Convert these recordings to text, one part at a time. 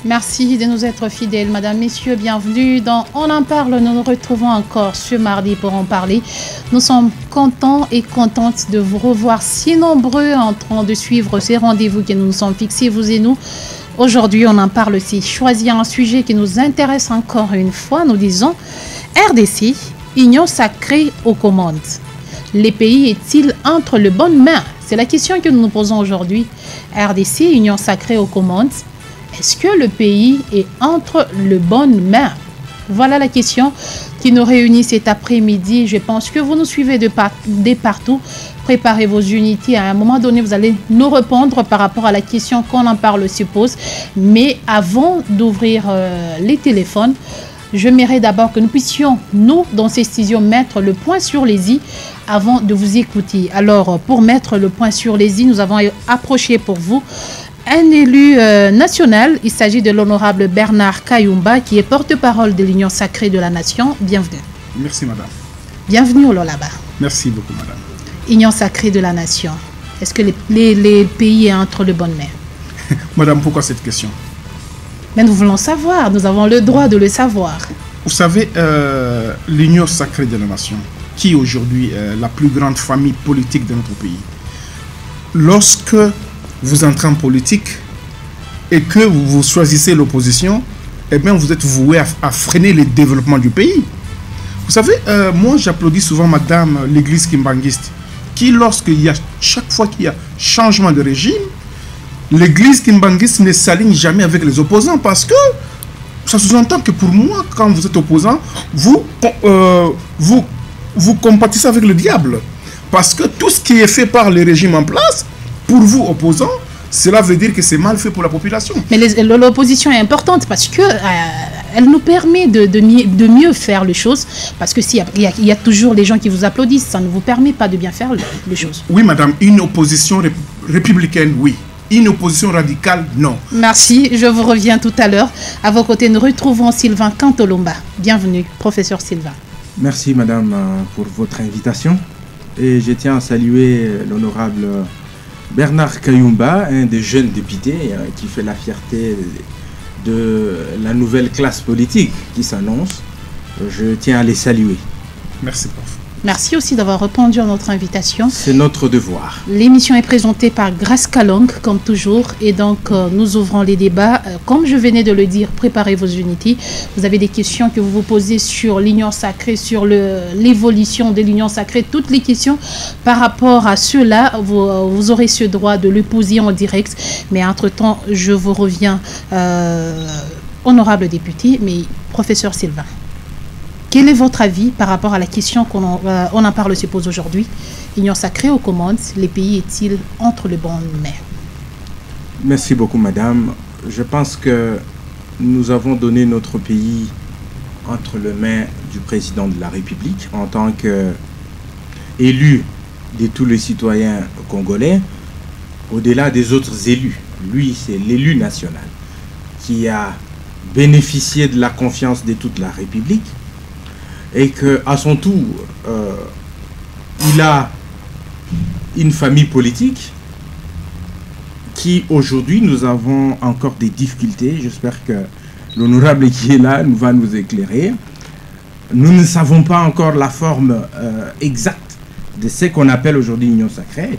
Merci de nous être fidèles, Madame, Messieurs, bienvenue dans On en parle. Nous nous retrouvons encore ce mardi pour en parler. Nous sommes contents et contentes de vous revoir si nombreux en train de suivre ces rendez-vous que nous nous sommes fixés, vous et nous. Aujourd'hui, on en parle aussi. Choisir un sujet qui nous intéresse encore une fois. Nous disons RDC, Union sacrée aux commandes. Les pays est-il entre les bonnes mains? C'est la question que nous nous posons aujourd'hui. RDC, Union sacrée aux commandes. Est-ce que le pays est entre les bonnes mains? Voilà la question qui nous réunit cet après-midi. Je pense que vous nous suivez de partout. Préparez vos unités. À un moment donné, vous allez nous répondre par rapport à la question qu'on en parle se pose. Mais avant d'ouvrir les téléphones, j'aimerais d'abord que nous puissions, nous, dans ces studios, mettre le point sur les i avant de vous écouter. Alors, pour mettre le point sur les i, nous avons approché pour vous un élu national. Il s'agit de l'honorable Bernard Kayumba, qui est porte-parole de l'Union sacrée de la Nation. Bienvenue. Merci, madame. Bienvenue au Lolaba. Merci beaucoup, madame. Union sacrée de la Nation. Est-ce que les pays sont entre les bonnes mains? Madame, pourquoi cette question? Mais nous voulons savoir. Nous avons le droit de le savoir. Vous savez, l'Union sacrée de la Nation, qui est aujourd'hui la plus grande famille politique de notre pays, lorsque vous entrez en politique et que vous choisissez l'opposition, eh bien vous êtes voué à freiner le développement du pays. Vous savez, moi j'applaudis souvent madame l'église kimbanguiste, qui chaque fois qu'il y a changement de régime, l'église kimbanguiste ne s'aligne jamais avec les opposants, parce que ça sous-entend que pour moi, quand vous êtes opposant, vous compatissez avec le diable. Parce que tout ce qui est fait par les régimes en place, pour vous, opposants, cela veut dire que c'est mal fait pour la population. Mais l'opposition est importante parce que elle nous permet de mieux faire les choses. Parce que s'il y a toujours les gens qui vous applaudissent, ça ne vous permet pas de bien faire les choses. Oui, madame, une opposition républicaine, oui. Une opposition radicale, non. Merci, je vous reviens tout à l'heure. À vos côtés, nous retrouvons Sylvain Cantolomba. Bienvenue, professeur Sylvain. Merci, madame, pour votre invitation. Et je tiens à saluer l'honorable Bernard Kayumba, un des jeunes députés qui fait la fierté de la nouvelle classe politique qui s'annonce. Je tiens à les saluer. Merci, prof. Merci aussi d'avoir répondu à notre invitation. C'est notre devoir. L'émission est présentée par Grace Kalong, comme toujours. Et donc, nous ouvrons les débats. Comme je venais de le dire, préparez vos unités. Vous avez des questions que vous vous posez sur l'Union sacrée, sur l'évolution de l'Union sacrée. Toutes les questions par rapport à cela, vous aurez ce droit de le poser en direct. Mais entre-temps, je vous reviens, honorable député, mais professeur Sylvain. Quel est votre avis par rapport à la question qu'on en parle se pose aujourd'hui? Union sacrée aux commandes, les pays est-il entre les bonnes mains? Merci beaucoup, madame. Je pense que nous avons donné notre pays entre les mains du président de la République en tant qu'élu de tous les citoyens congolais, au-delà des autres élus. Lui, c'est l'élu national qui a bénéficié de la confiance de toute la République, et qu'à son tour, il a une famille politique qui, aujourd'hui, nous avons encore des difficultés. J'espère que l'honorable qui est là va nous éclairer. Nous ne savons pas encore la forme exacte de ce qu'on appelle aujourd'hui l'Union sacrée,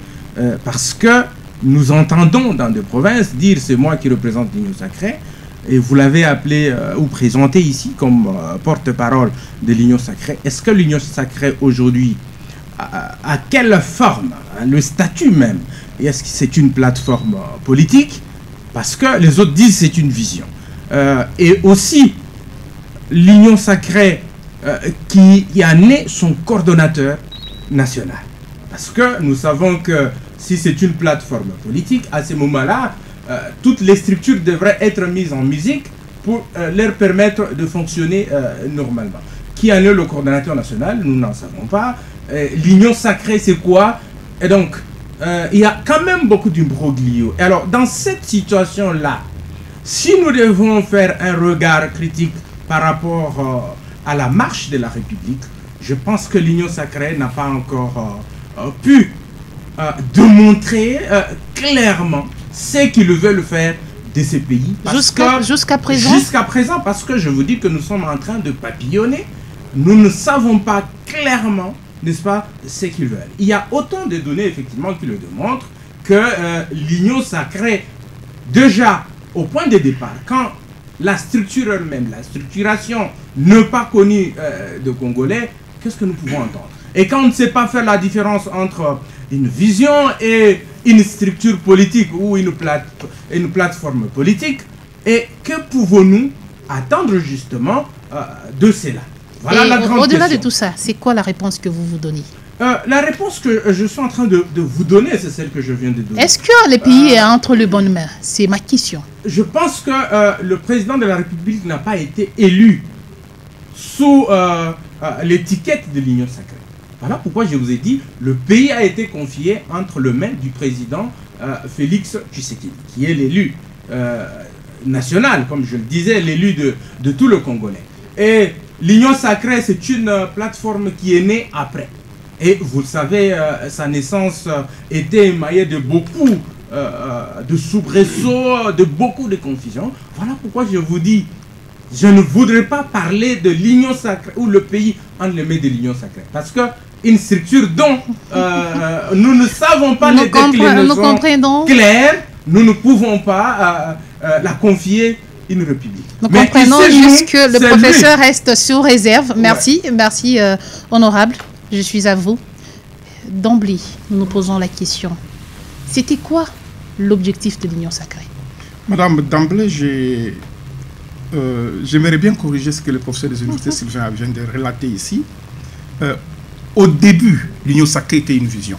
parce que nous entendons dans des provinces dire « c'est moi qui représente l'Union sacrée ». Et vous l'avez appelé ou présenté ici comme porte-parole de l'Union sacrée. Est-ce que l'Union sacrée aujourd'hui a quelle forme, le statut même? Et est-ce que c'est une plateforme politique? Parce que les autres disent que c'est une vision. Et aussi, l'Union sacrée qui a né son coordonnateur national. Parce que nous savons que si c'est une plateforme politique, à ce moment-là, toutes les structures devraient être mises en musique pour leur permettre de fonctionner normalement. Qui en est le coordonnateur national? Nous n'en savons pas. L'Union sacrée, c'est quoi? Et donc, il y a quand même beaucoup d'imbroglio. Alors, dans cette situation-là, si nous devons faire un regard critique par rapport à la marche de la République, je pense que l'Union sacrée n'a pas encore pu démontrer clairement ce qu'ils veulent faire de ces pays. Jusqu'à présent. Jusqu'à présent, parce que je vous dis que nous sommes en train de papillonner. Nous ne savons pas clairement, n'est-ce pas, ce qu'ils veulent. Il y a autant de données, effectivement, qui le démontrent que l'union sacrée, déjà, au point de départ, quand la structure elle-même, la structuration n'est pas connue de Congolais, qu'est-ce que nous pouvons entendre? Et quand on ne sait pas faire la différence entre une vision et une structure politique ou une plateforme politique, et que pouvons-nous attendre justement de cela? Voilà la grande question. Au-delà de tout ça, c'est quoi la réponse que vous vous donnez? La réponse que je suis en train de vous donner, c'est celle que je viens de donner. Est-ce que le pays est entre les bonnes mains? C'est ma question. Je pense que le président de la République n'a pas été élu sous l'étiquette de l'Union sacrée. Voilà pourquoi je vous ai dit, le pays a été confié entre les mains du président Félix Tshisekedi, qui est l'élu national, comme je le disais, l'élu de tout le Congolais. Et l'Union sacrée, c'est une plateforme qui est née après. Et vous le savez, sa naissance était émaillée de beaucoup de soubresauts, de beaucoup de confusion. Voilà pourquoi je vous dis, je ne voudrais pas parler de l'Union sacrée ou le pays entre les mains de l'Union sacrée. Parce que une structure dont nous ne savons pas les déclinaisons claires, nous ne pouvons pas la confier une république. Nous comprenons juste que le professeur reste sous réserve. Merci, merci honorable. Je suis à vous. D'emblée, nous nous posons la question. C'était quoi l'objectif de l'Union sacrée? Madame, d'emblée, j'aimerais bien corriger ce que le professeur des universités Sylvain vient de relater ici. Au début, l'Union sacrée était une vision.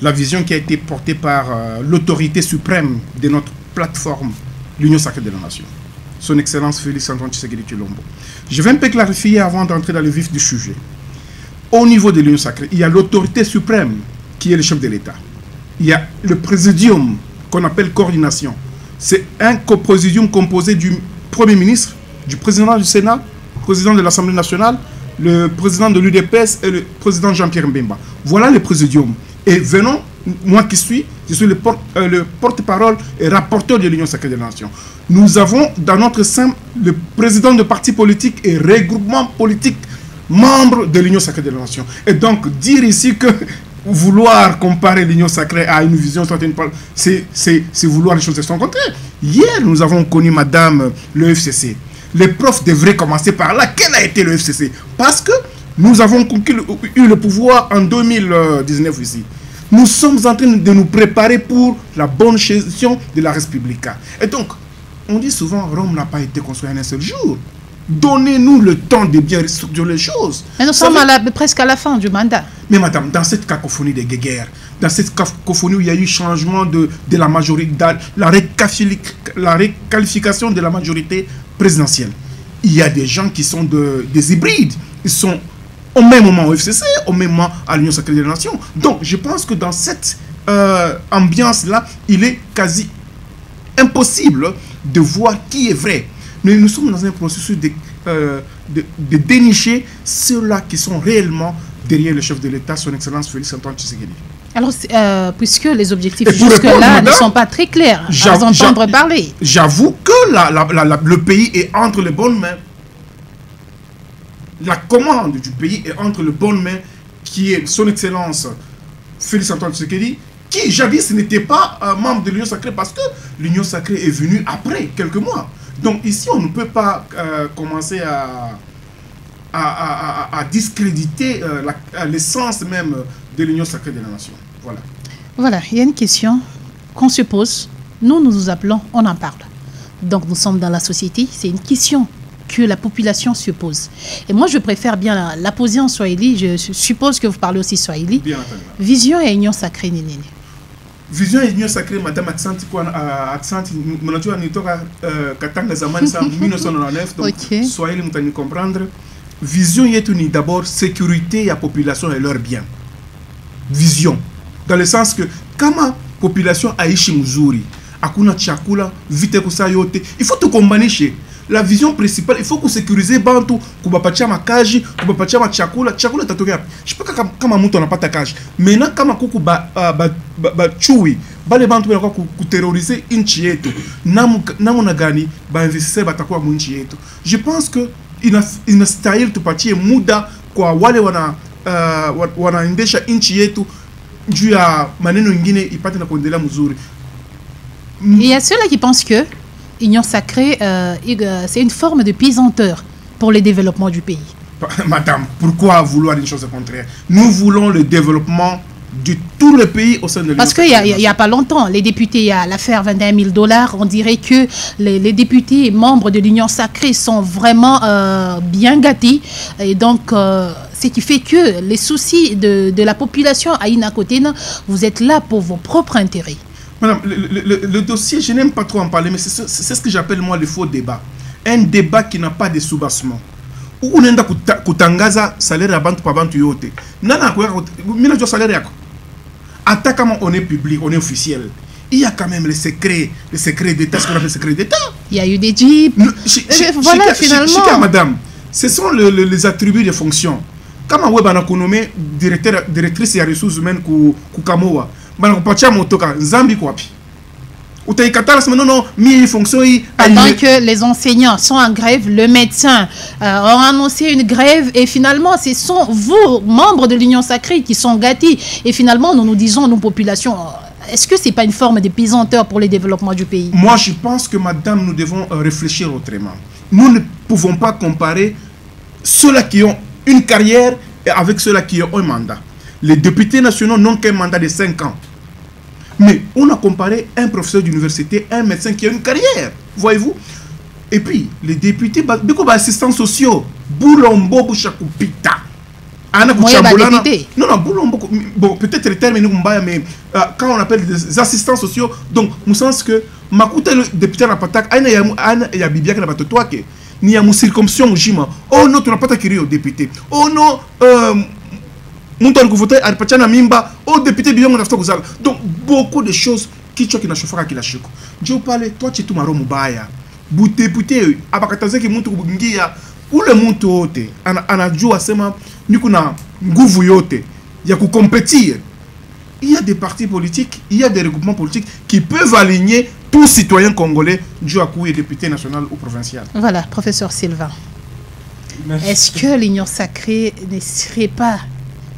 La vision qui a été portée par l'autorité suprême de notre plateforme, l'Union sacrée de la nation. Son Excellence Félix Antoine Tshisekedi Tshilombo. Je vais un peu clarifier avant d'entrer dans le vif du sujet. Au niveau de l'Union sacrée, il y a l'autorité suprême qui est le chef de l'État. Il y a le présidium qu'on appelle coordination. C'est un coprésidium composé du Premier ministre, du président du Sénat, président de l'Assemblée nationale, le président de l'UDPS et le président Jean-Pierre Mbemba. Voilà le présidium. Et venons, moi qui suis, je suis le porte-parole et rapporteur de l'Union sacrée de la nation. Nous avons dans notre sein le président de parti politique et regroupement politique membre de l'Union sacrée de la nation. Et donc, dire ici que vouloir comparer l'Union sacrée à une vision, c'est vouloir les choses de son contraire. Hier, nous avons connu madame le FCC. Les profs devraient commencer par là. Quel a été le FCC? Parce que nous avons eu le pouvoir en 2019 ici. Nous sommes en train de nous préparer pour la bonne gestion de la République. Et donc, on dit souvent, Rome n'a pas été construit en un seul jour. Donnez-nous le temps de bien structurer les choses. Mais nous sommes presque à la fin du mandat. Mais madame, dans cette cacophonie des guerres, dans cette cacophonie où il y a eu changement de la majorité, la réqualification de la majorité présidentielle, il y a des gens qui sont des hybrides. Ils sont au même moment au FCC, au même moment à l'Union sacrée de la nation. Donc, je pense que dans cette ambiance-là, il est quasi impossible de voir qui est vrai. Mais nous sommes dans un processus de dénicher ceux-là qui sont réellement derrière le chef de l'État, son Excellence Félix Antoine Tshisekedi. Alors, puisque les objectifs jusque-là ne sont pas très clairs à entendre parler. J'avoue que le pays est entre les bonnes mains. La commande du pays est entre les bonnes mains, qui est son Excellence Félix Antoine Tshisekedi, qui jadis n'était pas membre de l'Union sacrée parce que l'Union sacrée est venue après quelques mois. Donc ici, on ne peut pas commencer à discréditer l'essence même de l'Union sacrée de la nation. Voilà. Voilà, il y a une question qu'on se pose. Nous nous appelons, on en parle. Donc nous sommes dans la société, c'est une question que la population se pose. Et moi, je préfère bien la poser en Swahili. Je suppose que vous parlez aussi Swahili. Bien entendu. Vision et union sacrée, Néné. Vision et union sacrée, madame accent mnajua nitoka katanga zamani sana 1999, donc Okay. Swahili mtani comprendre. Vision yetu ni d'abord sécurité ya population et leur bien. Vision dans le sens que kama population aishi mzuri, hakuna chakula, vite kusa yote, il faut tukombanishe. La vision principale, il faut que sécuriser bantu, kubapatia makaji, kubapatia machakula, tatokea. Je sais pas kama mtu anapata kaji. Maintenant kama kuku ba chui bale bantu bana kwa kuterroriser inchi yetu namuna gani bainvestisseur batakuwa mu inchi yetu. Je pense que inastahili tupatie muda kwa wale wanaendesha inchi yetu juu ya maneno ingine ipate na kuendelea mzuri. Il y a ceux-là qui pensent que Union Sacrée, c'est une forme de pesanteur pour le développement du pays. Madame, pourquoi vouloir une chose contraire? Nous voulons le développement de tout le pays au sein de l'Union. Parce qu'il n'y a pas longtemps, les députés, il y a l'affaire 21 000 $, on dirait que les députés membres de l'Union Sacrée sont vraiment bien gâtés. Et donc, ce qui fait que les soucis de la population à Inakotena, vous êtes là pour vos propres intérêts. Madame, le dossier, je n'aime pas trop en parler, mais c'est ce que j'appelle moi le faux débat. Un débat qui n'a pas de soubassement. Où on a kutangaza salaire à bantu pa bantu yote. Nana kwa mina jo salaire yako. Attaquement on est public, on est officiel. Il y a quand même le secret d'État, ce qu'on appelle le secret d'État. Il y a eu des jeeps. Voilà, finalement. Madame, ce sont les attributs de fonction. Kama we bana kunomé directrice des ressources humaines ku Kamoa. Bana kupatia motoka Nzambi kwapi. Pendant que les enseignants sont en grève, le médecin ont annoncé une grève et finalement, ce sont vous, membres de l'Union Sacrée, qui sont gâtés. Et finalement, nous disons, nos populations, est-ce que ce n'est pas une forme de pesanteur pour le développement du pays? Moi, je pense que, madame, nous devons réfléchir autrement. Nous ne pouvons pas comparer ceux-là qui ont une carrière avec ceux-là qui ont un mandat. Les députés nationaux n'ont qu'un mandat de 5 ans. Mais on a comparé un professeur d'université, un médecin qui a une carrière, voyez-vous. Et puis, les députés, beaucoup d'assistants sociaux, Boulombo Bouchakupita. Non, Boulombo, bon, peut-être le terme est mais quand on appelle des assistants sociaux, donc, nous sens que, Makuta, le député na patak, il y a Bibia qui n'a pas de toi, il y a une circonscription au Jima. Oh non, tu n'as pas de au député. Oh non, donc beaucoup de choses qui choquent na chauffeur qui la choque. Je parle toi tu tout maro mubaya. Député abakataze ki muntu kubingia ule muntu wote anajua sema niko na nguvu yote ya kucompétir. Il y a des partis politiques, il y a des regroupements politiques qui peuvent aligner tous citoyens congolais du à coup député national ou provincial. Voilà, professeur Sylvain. Est-ce que l'Union Sacrée ne serait pas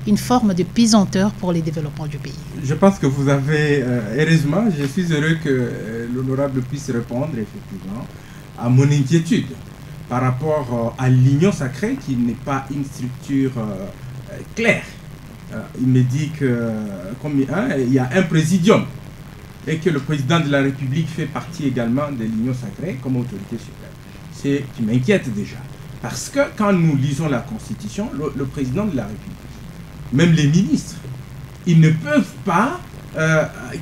une forme de pesanteur pour le développement du pays? Je pense que vous avez, heureusement, je suis heureux que l'honorable puisse répondre effectivement à mon inquiétude par rapport à l'Union Sacrée qui n'est pas une structure claire. Il me dit que il y a un présidium et que le président de la République fait partie également de l'Union Sacrée comme autorité suprême. C'est qui m'inquiète déjà. Parce que quand nous lisons la Constitution, le président de la République, même les ministres, ils ne peuvent pas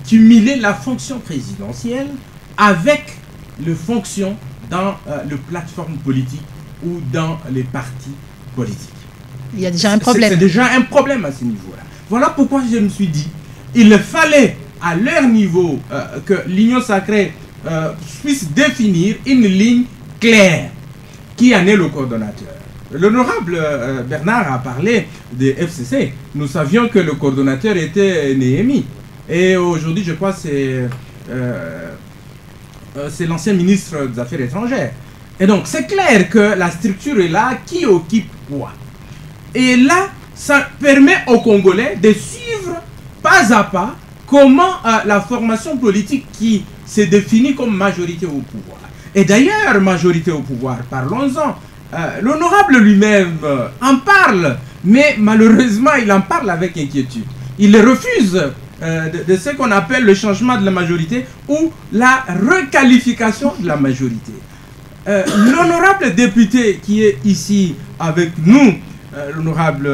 cumuler la fonction présidentielle avec les fonctions dans les plateformes politiques ou dans les partis politiques. Il y a déjà un problème. C'est déjà un problème à ce niveau-là. Voilà pourquoi je me suis dit, il fallait à leur niveau que l'Union Sacrée puisse définir une ligne claire. Qui en est le coordonnateur? L'honorable Bernard a parlé des FCC. Nous savions que le coordonnateur était Néhémie. Et aujourd'hui, je crois que c'est l'ancien ministre des Affaires étrangères. Et donc, c'est clair que la structure est là, qui occupe quoi. Et là, ça permet aux Congolais de suivre pas à pas comment la formation politique qui se définit comme majorité au pouvoir. Et d'ailleurs, majorité au pouvoir, parlons-en. L'honorable lui-même en parle, mais malheureusement, il en parle avec inquiétude. Il refuse de ce qu'on appelle le changement de la majorité ou la requalification de la majorité. L'honorable député qui est ici avec nous, l'honorable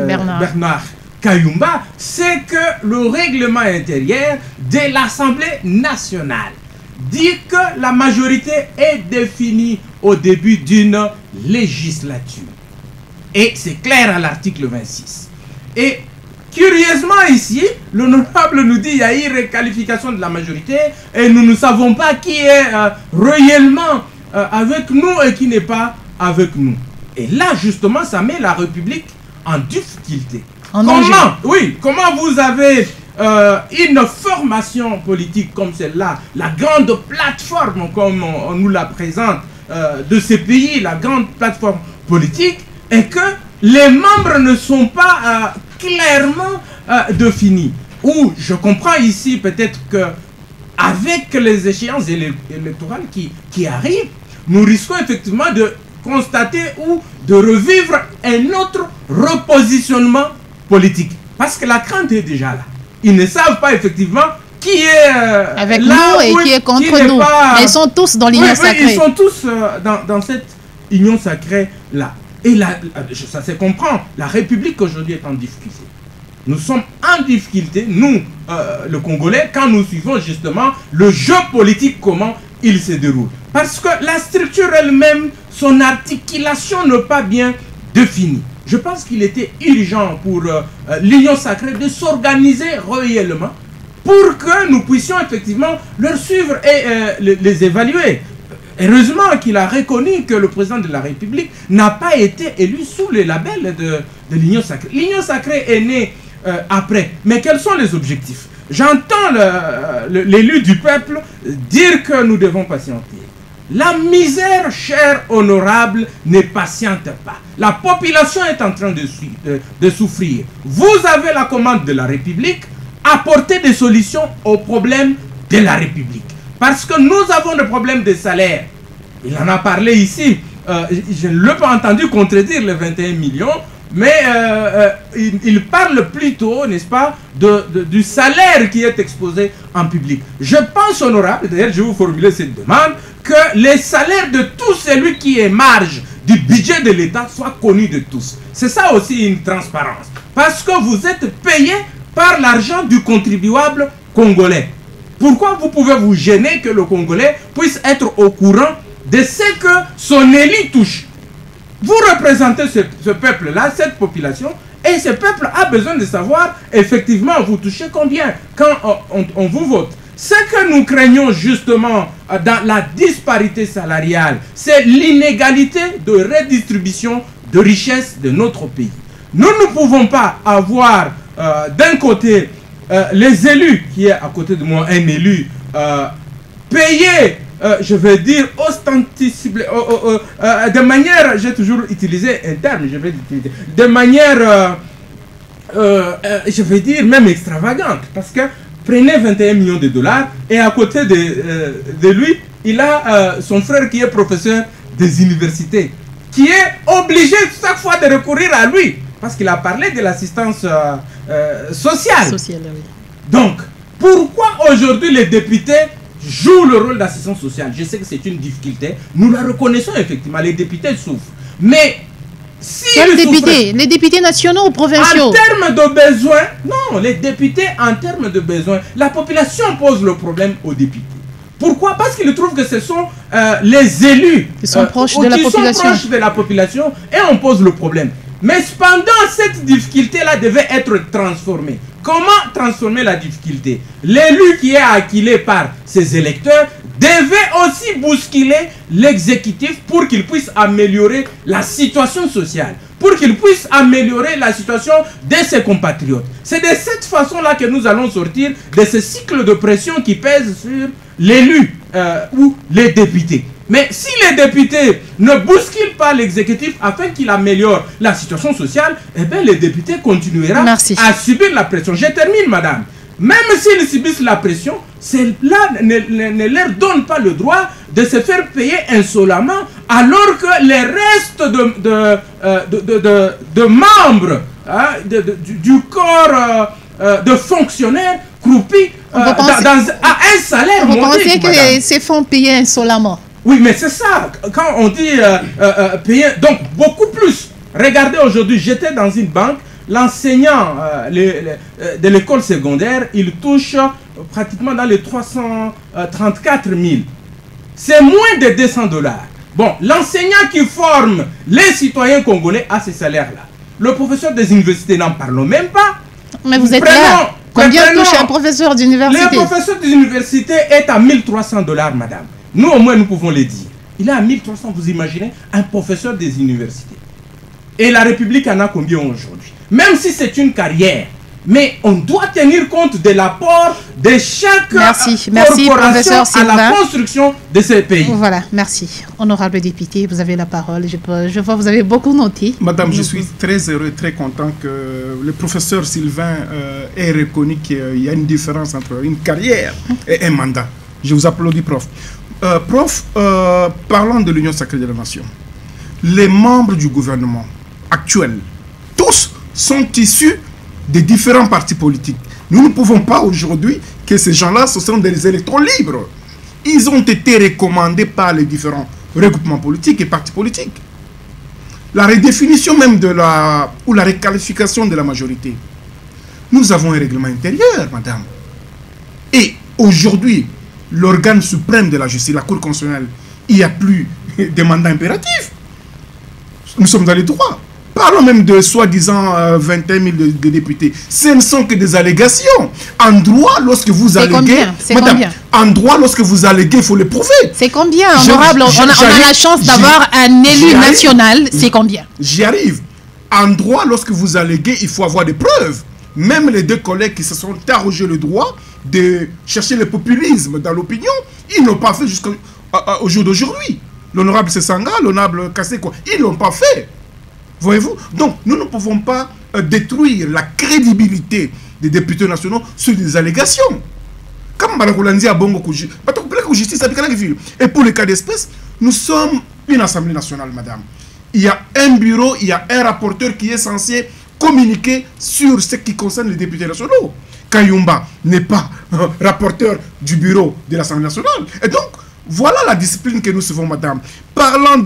Bernard Kayumba, c'est que le règlement intérieur de l'Assemblée nationale dit que la majorité est définie au début d'une législature. Et c'est clair à l'article 26. Et curieusement ici, l'honorable nous dit qu'il y a eu requalification de la majorité et nous ne savons pas qui est réellement avec nous et qui n'est pas avec nous. Et là, justement, ça met la République en difficulté. Comment vous avez une formation politique comme celle-là, la grande plateforme comme on nous la présente de ces pays, la grande plateforme politique, est que les membres ne sont pas clairement définis. Ou je comprends ici peut-être que avec les échéances électorales qui arrivent, nous risquons effectivement de constater ou de revivre un autre repositionnement politique. Parce que la crainte est déjà là. Ils ne savent pas effectivement qui est avec là nous et qui est contre nous. Mais ils sont tous dans l'union sacrée. Ils sont tous dans cette union sacrée-là. Et là, ça se comprend. La République aujourd'hui est en difficulté. Nous sommes en difficulté, nous, le Congolais, quand nous suivons justement le jeu politique, comment il se déroule. Parce que la structure elle-même, son articulation n'est pas bien définie. Je pense qu'il était urgent pour l'Union sacrée de s'organiser réellement pour que nous puissions effectivement leur suivre et les évaluer. Heureusement qu'il a reconnu que le président de la République n'a pas été élu sous le label de l'Union sacrée. L'Union sacrée est née après. Mais quels sont les objectifs? J'entends l'élu du peuple dire que nous devons patienter. La misère, chère honorable, ne patiente pas. La population est en train de souffrir. Vous avez la commande de la République, apportez des solutions aux problèmes de la République. Parce que nous avons des problèmes de salaire. Il en a parlé ici. Je ne l'ai pas entendu contredire les 21 millions. Mais il parle plutôt, n'est-ce pas, du salaire qui est exposé en public. Je pense, honorable, d'ailleurs je vais vous formuler cette demande, que les salaires de tout celui qui est marge du budget de l'État soient connus de tous. C'est ça aussi une transparence. Parce que vous êtes payé par l'argent du contribuable congolais. Pourquoi vous pouvez vous gêner que le Congolais puisse être au courant de ce que son élu touche? Vous représentez ce peuple-là, cette population, et ce peuple a besoin de savoir, effectivement, vous touchez combien quand on vous vote. Ce que nous craignons justement dans la disparité salariale, c'est l'inégalité de redistribution de richesses de notre pays. Nous ne pouvons pas avoir d'un côté les élus, qui est à côté de moi un élu, payé, je vais dire, ostentatoire, de manière, j'ai toujours utilisé un terme, je vais l'utiliser, de manière, je vais dire, même extravagante, parce que prenez 21 millions de dollars, et à côté de lui, il a son frère qui est professeur des universités, qui est obligé chaque fois de recourir à lui, parce qu'il a parlé de l'assistance sociale. Oui. Donc, pourquoi aujourd'hui les députés jouent le rôle d'assistance sociale? Je sais que c'est une difficulté. Nous la reconnaissons effectivement. Les députés souffrent. Mais si quels députés? Les députés nationaux ou provinciaux? En termes de besoins, non, les députés en termes de besoins, la population pose le problème aux députés. Pourquoi? Parce qu'ils trouvent que ce sont les élus qui sont proches de la population et on pose le problème. Mais cependant, cette difficulté-là devait être transformée. Comment transformer la difficulté? L'élu qui est acquilé par ses électeurs devait aussi bousculer l'exécutif pour qu'il puisse améliorer la situation sociale, pour qu'il puisse améliorer la situation de ses compatriotes. C'est de cette façon-là que nous allons sortir de ce cycle de pression qui pèse sur l'élu ou les députés. Mais si les députés ne bousculent pas l'exécutif afin qu'il améliore la situation sociale, eh bien les députés continueront à subir la pression. Je termine, madame. Même s'ils subissent la pression, cela ne leur donne pas le droit de se faire payer insolemment alors que les restes de membres du corps de fonctionnaires croupis à un salaire modique. Vous pensez que ces fonds payés insolemment? Oui, mais c'est ça. Quand on dit payer, donc beaucoup plus. Regardez aujourd'hui, j'étais dans une banque, l'enseignant de l'école secondaire, il touche pratiquement dans les 334 000. C'est moins de 200 $. Bon, l'enseignant qui forme les citoyens congolais a ces salaires-là. Le professeur des universités, n'en parlons même pas. Mais vous êtes là. Combien touche un professeur d'université? Le professeur des universités est à 1 300 $, madame. Nous, au moins, nous pouvons le dire. Il est à 1 300, vous imaginez, un professeur des universités. Et la République en a combien aujourd'hui? Même si c'est une carrière, Mais on doit tenir compte de l'apport de chaque merci, corporation professeur Sylvain, à la construction de ce pays. Voilà, merci. Honorable député, vous avez la parole. Je vois que vous avez beaucoup noté. Madame, je suis très heureux, très content que le professeur Sylvain ait reconnu qu'il y a une différence entre une carrière et un mandat. Je vous applaudis, prof. Parlons de l'Union sacrée de la nation. Les membres du gouvernement actuel, tous sont issus des différents partis politiques. Nous ne pouvons pas aujourd'hui que ces gens-là, ce sont des électrons libres. Ils ont été recommandés par les différents regroupements politiques et partis politiques. La redéfinition même la requalification de la majorité. Nous avons un règlement intérieur, madame. Et aujourd'hui, l'organe suprême de la justice, la Cour constitutionnelle, il n'y a plus de mandat impératif. Nous sommes dans les droits. Parlons même de soi-disant 21 000 de députés. Ce ne sont que des allégations. En droit, lorsque vous alléguez... C'est combien? En droit, lorsque vous alléguez, il faut le prouver. C'est combien, honorable? On a la chance d'avoir un élu national. C'est combien? J'y arrive. En droit, lorsque vous alléguez, il faut avoir des preuves. Même les deux collègues qui se sont arrogés le droit de chercher le populisme dans l'opinion, ils n'ont pas fait jusqu'au jour d'aujourd'hui. L'honorable Sessanga, l'honorable Kaseko, ils ne l'ont pas fait. Voyez-vous? Donc, nous ne pouvons pas détruire la crédibilité des députés nationaux sur des allégations. Comme Barakoulandi a Bongo justice, et pour le cas d'espèce, nous sommes une assemblée nationale, madame. Il y a un bureau, il y a un rapporteur qui est censé communiquer sur ce qui concerne les députés nationaux. Kayumba n'est pas rapporteur du bureau de l'Assemblée nationale. Et donc, voilà la discipline que nous suivons, madame. Parlant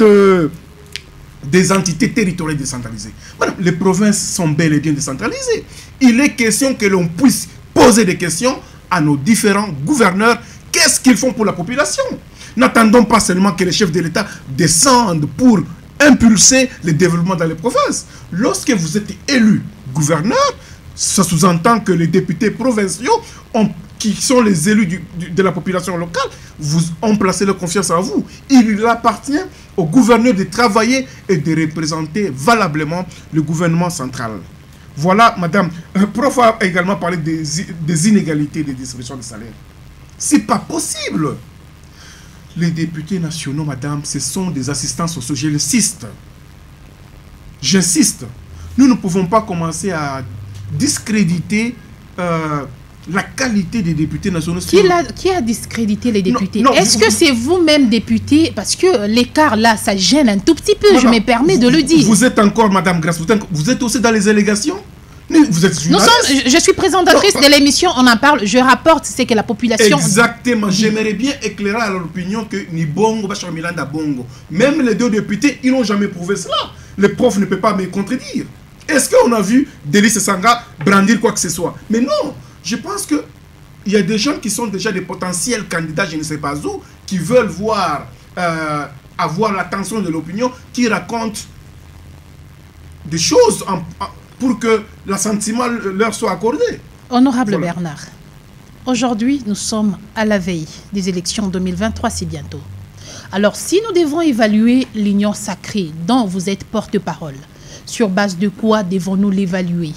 des entités territoriales décentralisées. Madame, les provinces sont bel et bien décentralisées. Il est question que l'on puisse poser des questions à nos différents gouverneurs. Qu'est-ce qu'ils font pour la population? N'attendons pas seulement que les chefs de l'État descendent pour impulser le développement dans les provinces. Lorsque vous êtes élu gouverneur, ça sous-entend que les députés provinciaux, qui sont les élus de la population locale, vous ont placé leur confiance en vous. Il appartient au gouverneur de travailler et de représenter valablement le gouvernement central. Voilà, madame. Prof a également parlé des inégalités de distribution des salaires. C'est pas possible. Les députés nationaux, madame, ce sont des assistants sociaux. J'insiste. Nous ne pouvons pas commencer à discréditer la qualité des députés nationaux. Qui a discrédité les députés? Est-ce que c'est vous-même député? Parce que l'écart là, ça gêne un tout petit peu, je me permets de le dire. Vous êtes encore, madame Grasse, vous êtes aussi dans les allégations? Vous êtes je suis présentatrice de l'émission, on en parle, je rapporte ce que la population... Exactement, j'aimerais bien éclairer à l'opinion que ni Bongo, Bachar Milanda Bongo, même les deux députés, ils n'ont jamais prouvé cela. Le prof ne peut pas me contredire. Est-ce qu'on a vu Delis Sanga brandir quoi que ce soit? Mais non, je pense qu'il y a des gens qui sont déjà des potentiels candidats, je ne sais pas où, qui veulent voir, avoir l'attention de l'opinion, qui racontent des choses pour que l'assentiment leur soit accordé. Honorable Bernard, aujourd'hui, nous sommes à la veille des élections 2023, c'est bientôt. Alors, si nous devons évaluer l'union sacrée dont vous êtes porte-parole, sur base de quoi devons-nous l'évaluer?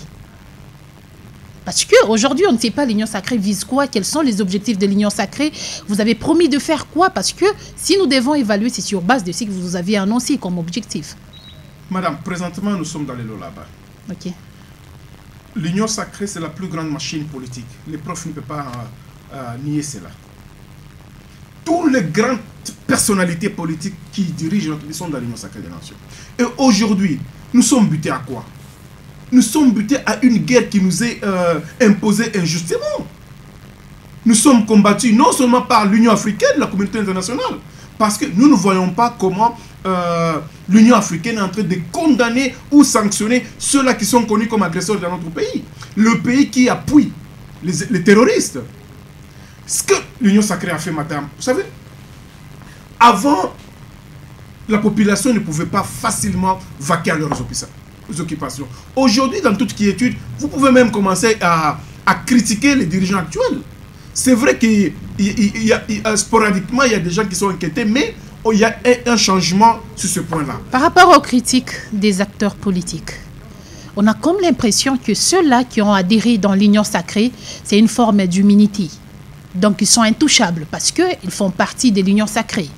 Parce qu'aujourd'hui, on ne sait pas l'union sacrée vise quoi, quels sont les objectifs de l'union sacrée. Vous avez promis de faire quoi? Parce que si nous devons évaluer, c'est sur base de ce que vous avez annoncé comme objectif. Madame, présentement, nous sommes dans les lots là-bas. Ok. L'union sacrée, c'est la plus grande machine politique. Les profs ne peuvent pas nier cela. Toutes les grandes personnalités politiques qui dirigent notre pays sont dans l'union sacrée des nations. Et aujourd'hui, nous sommes butés à quoi? Nous sommes butés à une guerre qui nous est imposée injustement. Nous sommes combattus non seulement par l'Union africaine, la communauté internationale, parce que nous ne voyons pas comment l'Union africaine est en train de condamner ou sanctionner ceux-là qui sont connus comme agresseurs dans notre pays. Le pays qui appuie les terroristes. Ce que l'Union sacrée a fait, madame, vous savez, avant, la population ne pouvait pas facilement vaquer à leurs occupations. Aujourd'hui, dans toute quiétude, vous pouvez même commencer à critiquer les dirigeants actuels. C'est vrai qu'il y a sporadiquement, il y a des gens qui sont inquiétés, mais il y a un changement sur ce point-là. Par rapport aux critiques des acteurs politiques, on a comme l'impression que ceux-là qui ont adhéré dans l'Union sacrée, c'est une forme d'humilité. Donc, ils sont intouchables parce qu'ils font partie de l'Union sacrée.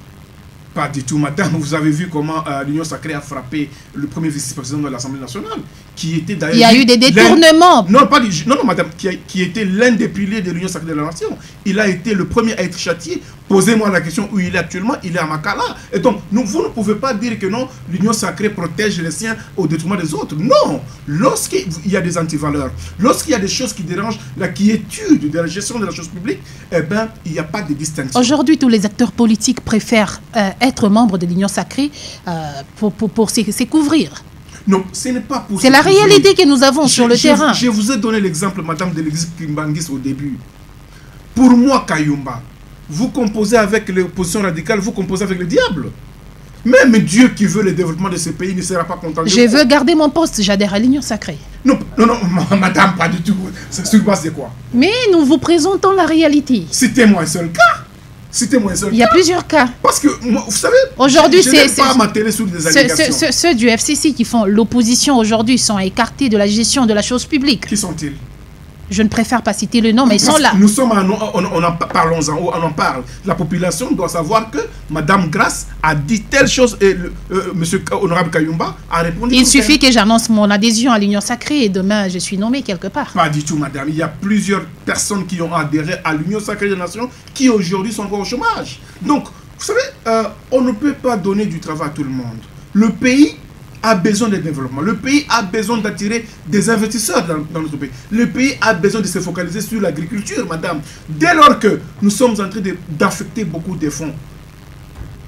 Pas du tout, madame. Vous avez vu comment l'Union sacrée a frappé le premier vice-président de l'Assemblée nationale, qui était d'ailleurs... Il y a eu des détournements. Non, pas du... non, madame, qui était l'un des piliers de l'Union sacrée de la nation. Il a été le premier à être châtié. Posez-moi la question où il est actuellement. Il est à Makala. Et donc, vous ne pouvez pas dire que non, l'Union sacrée protège les siens au détriment des autres. Non. Lorsqu'il y a des antivaleurs, lorsqu'il y a des choses qui dérangent la quiétude de la gestion de la chose publique, eh bien, il n'y a pas de distinction. Aujourd'hui, tous les acteurs politiques préfèrent être membres de l'Union sacrée pour se couvrir. Non, ce n'est pas pour... C'est la réalité que nous avons sur le terrain. Je vous ai donné l'exemple, madame, de l'exil Kimbangis au début. Pour moi, Kayumba, vous composez avec l'opposition radicale, vous composez avec le diable. Même Dieu qui veut le développement de ce pays ne sera pas content de vous. Je veux garder mon poste, j'adhère à l'Union sacrée. Non, madame, pas du tout. C'est sur base de quoi? Mais nous vous présentons la réalité. Citez-moi un seul cas. Citez-moi un seul cas. Il y a plusieurs cas. Parce que, vous savez, aujourd'hui, je n'aime pas m'atteler sur des allégations. Ceux du FCC qui font l'opposition aujourd'hui sont écartés de la gestion de la chose publique. Qui sont-ils? Je ne préfère pas citer le nom, mais ils sont là. Nous sommes parlons-en, on en parle. La population doit savoir que Madame Grace a dit telle chose et Monsieur Honorable Kayumba a répondu. Il suffit que j'annonce mon adhésion à l'Union sacrée et demain je suis nommé quelque part. Pas du tout, madame. Il y a plusieurs personnes qui ont adhéré à l'Union sacrée des nations qui aujourd'hui sont encore au chômage. Donc, vous savez, on ne peut pas donner du travail à tout le monde. Le pays a besoin de développement. Le pays a besoin d'attirer des investisseurs dans notre pays. Le pays a besoin de se focaliser sur l'agriculture, madame. Dès lors que nous sommes en train d'affecter beaucoup de fonds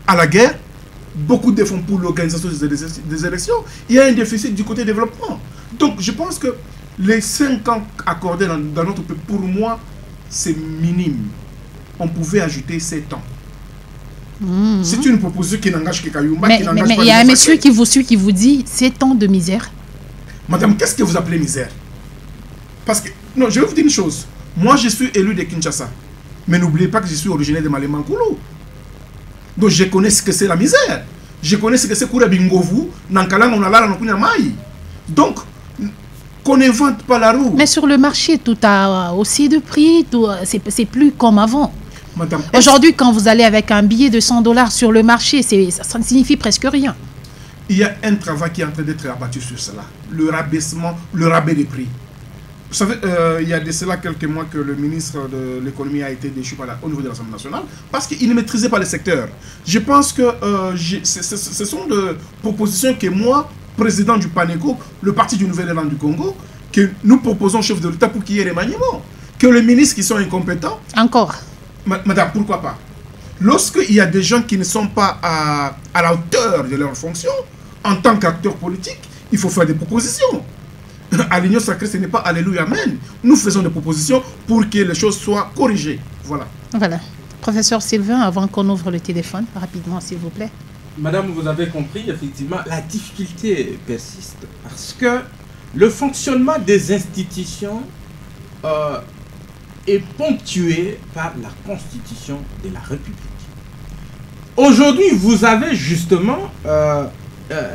à la guerre, beaucoup de fonds pour l'organisation des élections, il y a un déficit du côté développement. Donc, je pense que les 5 ans accordés dans notre pays, pour moi, c'est minime. On pouvait ajouter 7 ans. C'est une proposition qui n'engage que Kayumba. Mais il y a un monsieur qui vous suit, qui vous dit 7 ans de misère. Madame, qu'est-ce que vous appelez misère? Parce que, non, je vais vous dire une chose. Moi, je suis élu de Kinshasa. Mais n'oubliez pas que je suis originaire de Malemankulu. Donc, je connais ce que c'est la misère. Je connais ce que c'est Koura Bingovu, Nankalang, on a là, donc, qu'on n'invente pas la roue. Mais sur le marché, tout a aussi de prix, c'est plus comme avant. Aujourd'hui, quand vous allez avec un billet de $100 sur le marché, ça ne signifie presque rien. Il y a un travail qui est en train d'être abattu sur cela. Le rabaissement, le rabais des prix. Vous savez, il y a de cela quelques mois que le ministre de l'économie a été déchu au niveau de l'Assemblée nationale parce qu'il ne maîtrisait pas le secteur. Je pense que ce sont des propositions que moi, président du PANECO, le parti du Nouvel Élan du Congo, que nous proposons au chef de l'État pour qu'il y ait remaniement. Que les ministres qui sont incompétents... Encore. Madame, pourquoi pas? Lorsqu'il y a des gens qui ne sont pas à la hauteur de leur fonction, en tant qu'acteur politique, il faut faire des propositions. À l'Union sacrée, ce n'est pas Alléluia, Amen. Nous faisons des propositions pour que les choses soient corrigées. Voilà. Voilà. Professeur Sylvain, avant qu'on ouvre le téléphone, rapidement, s'il vous plaît. Madame, vous avez compris, effectivement, la difficulté persiste parce que le fonctionnement des institutions est ponctué par la Constitution de la République. Aujourd'hui, vous avez justement,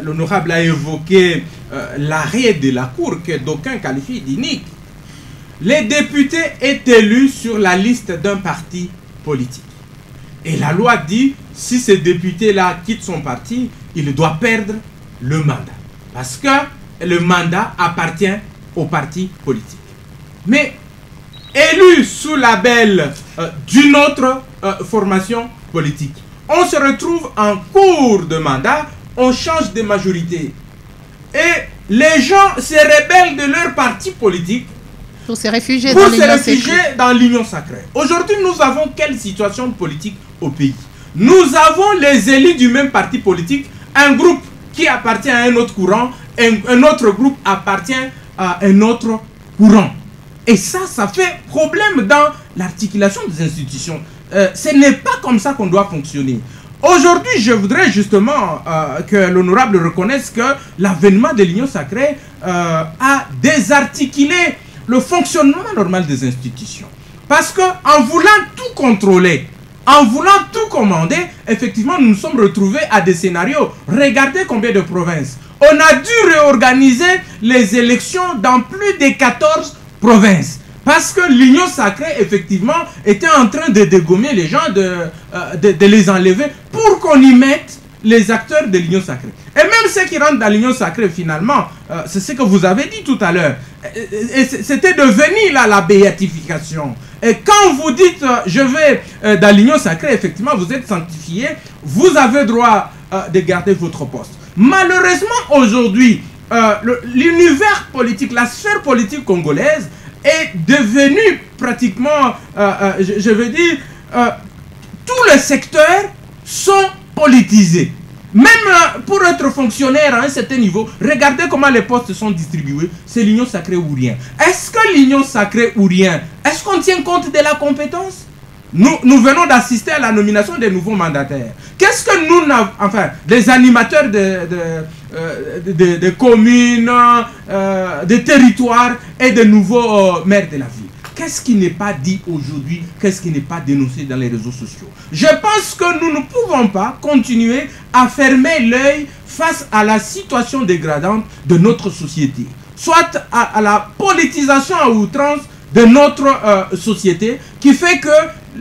l'honorable a évoqué l'arrêt de la Cour que d'aucuns qualifient d'inique. Les députés est élus sur la liste d'un parti politique. Et la loi dit, si ce député-là quitte son parti, il doit perdre le mandat. Parce que le mandat appartient au parti politique. Mais élu sous label d'une autre formation politique, on se retrouve en cours de mandat, on change de majorité. Et les gens se rebellent de leur parti politique pour se réfugier dans l'Union sacrée. Aujourd'hui, nous avons quelle situation politique au pays? Nous avons les élus du même parti politique, un groupe qui appartient à un autre courant, un autre groupe appartient à un autre courant. Et ça fait problème dans l'articulation des institutions. Ce n'est pas comme ça qu'on doit fonctionner. Aujourd'hui, je voudrais justement que l'honorable reconnaisse que l'avènement de l'Union sacrée a désarticulé le fonctionnement normal des institutions. Parce qu'en voulant tout contrôler, En voulant tout commander, effectivement, nous nous sommes retrouvés à des scénarios. Regardez combien de provinces. On a dû réorganiser les élections dans plus de 14 provinces. Parce que l'Union sacrée, effectivement, était en train de dégommer les gens, de les enlever pour qu'on y mette les acteurs de l'Union sacrée. Et même ceux qui rentrent dans l'Union sacrée, finalement, c'est ce que vous avez dit tout à l'heure. C'était devenu là la béatification. Et quand vous dites je vais dans l'Union sacrée, effectivement, vous êtes sanctifié, vous avez droit de garder votre poste. Malheureusement, aujourd'hui, l'univers politique, la sphère politique congolaise est devenue pratiquement, je veux dire, tous les secteurs sont politisés. Même pour être fonctionnaire à un certain niveau, regardez comment les postes sont distribués. C'est l'union sacrée ou rien. Est-ce que l'union sacrée ou rien, est-ce qu'on tient compte de la compétence? Nous venons d'assister à la nomination des nouveaux mandataires. Qu'est-ce que nous avons, enfin, des animateurs de communes, de territoires et de nouveaux maires de la ville? Qu'est-ce qui n'est pas dit aujourd'hui? Qu'est-ce qui n'est pas dénoncé dans les réseaux sociaux? Je pense que nous ne pouvons pas continuer à fermer l'œil face à la situation dégradante de notre société. Soit à la politisation à outrance de notre société qui fait que